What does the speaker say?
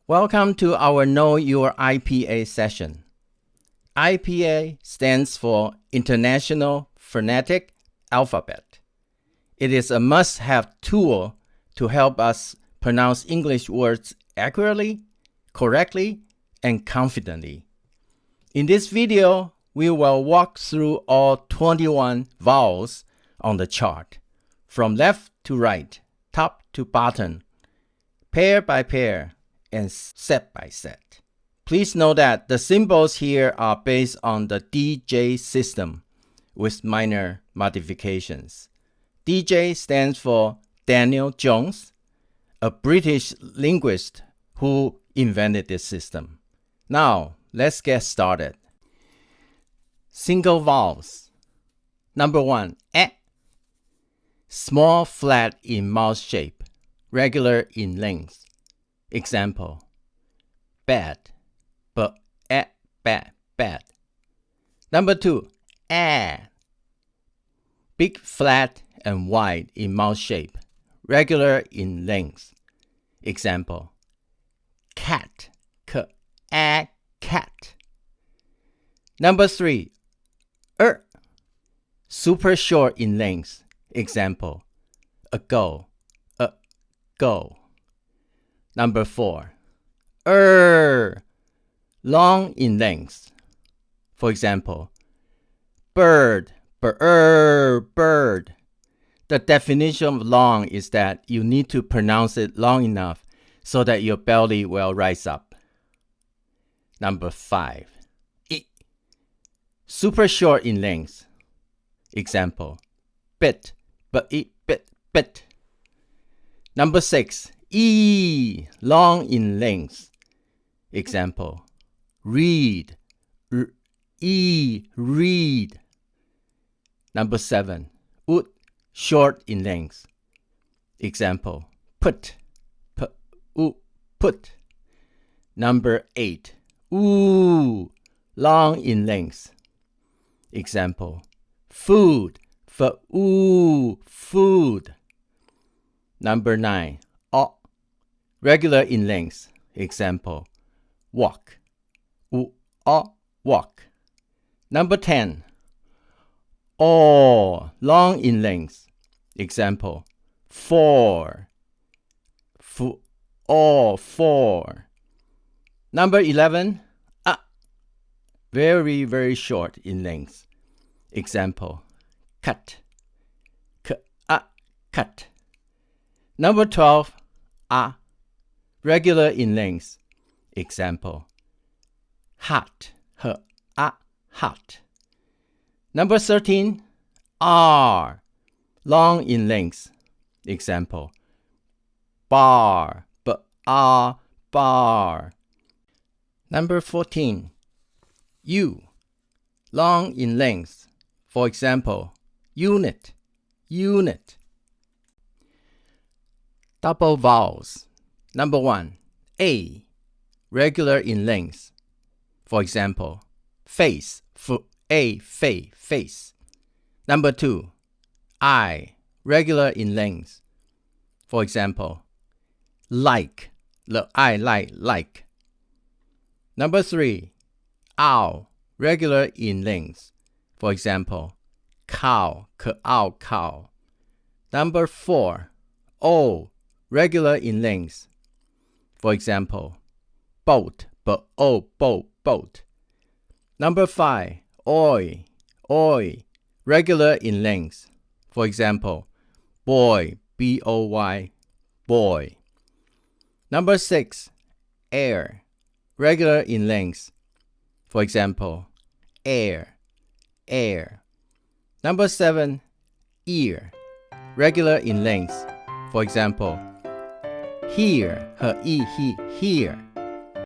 Welcome to our Know Your IPA session. IPA stands for International Phonetic Alphabet. It is a must-have tool to help us pronounce English words accurately, correctly, and confidently. In this video, we will walk through all 21 vowels on the chart, from left to right, top to bottom, pair by pair, and set by set. Please note that the symbols here are based on the DJ system with minor modifications. DJ stands for Daniel Jones, a British linguist who invented this system. Now, let's get started. Single vowels. Number 1, eh. Small, flat in mouth shape, regular in length. Example, bad, bad. Number 2, big, flat, and wide in mouth shape, regular in length. Example, cat, cat. Number 3, super short in length. Example, ago, go. Number 4, long in length. For example, bird, bird. The definition of long is that you need to pronounce it long enough so that your belly will rise up. Number 5, super short in length. Example, bit, bit. Number 6, long in length. Example, read, read. Number 7, short in length. Example, put. Number 8, long in length. Example, food, food. Number 9, regular in length. Example, walk, walk. Number 10, long in length. Example, four. Number 11, very, very short in length. Example, cut, cut. Number 12, regular in length. Example, hot, hot. Number 13, long in length. Example, bar, bar. Number 14, long in length. For example, unit. Double vowels. Number 1, A, regular in length. For example, face, face. Number 2, I, regular in length. For example, like, like. Number 3, ow, regular in length. For example, cow, cow. Number 4, O, regular in length. For example, boat, boat. Number 5, oi, regular in length. For example, boy, boy, boy. Number 6, air, regular in length. For example, air. Number 7, ear, regular in length. For example, here, here.